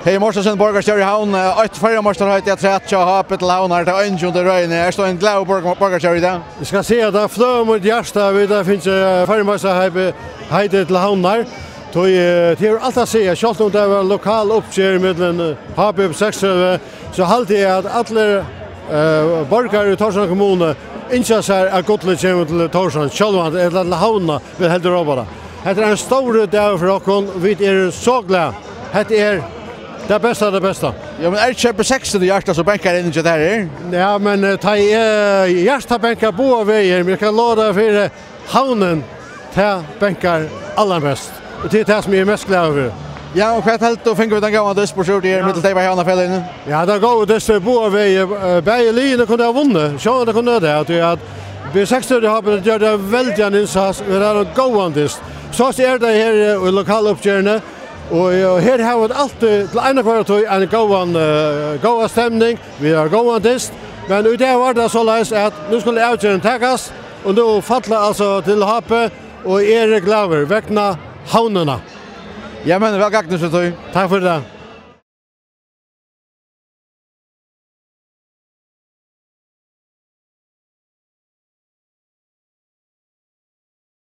Heðin Mortensen, borgarstjóri i havn, 8 førjemålstorhøyt i 30 hapet til havn her til ønsken til røyene. Er stå en glad borgarstjóri i dag? Jeg skal si at det fløy mot hjertet, det finnes førjemålstorhøyt til havn her. Det er alt å si, selv om det var lokal oppgjør med B36, så halte jeg at alle borgere i Torshavn kommune ikke ser at godlig kommer til Torshavn, selv om det er havna vil helt råbare. Det er en stor dag for dere, vi er så glad. Det er det bästa det bästa. Ja, men är det B36 det hjärta så bänkar in i det här? Ja, men ta hjärta bänkar båda vägar. Vi kan låta för havnen ta bänkar allra bäst. Och det är det som är mest glad över. Ja, och vad helt då fick vi den gången det sportal i mitt till havna fällen. Ja, det går det så båda vägar. Bägge linjerna kunde ha vunnit. Så det kunde det att B36 har gjort det väldigt en insats. Vi har en gåendist. Så är det här i lokaluppgörande. Och här har vi alltid till ena kvartal en goda stämning, vi har gåendist, men det var det så läs att nu skulle avgören tagas och då falla alltså till hape och glada väckna havnarna. Ja, men väl gagnas det. Tack för det.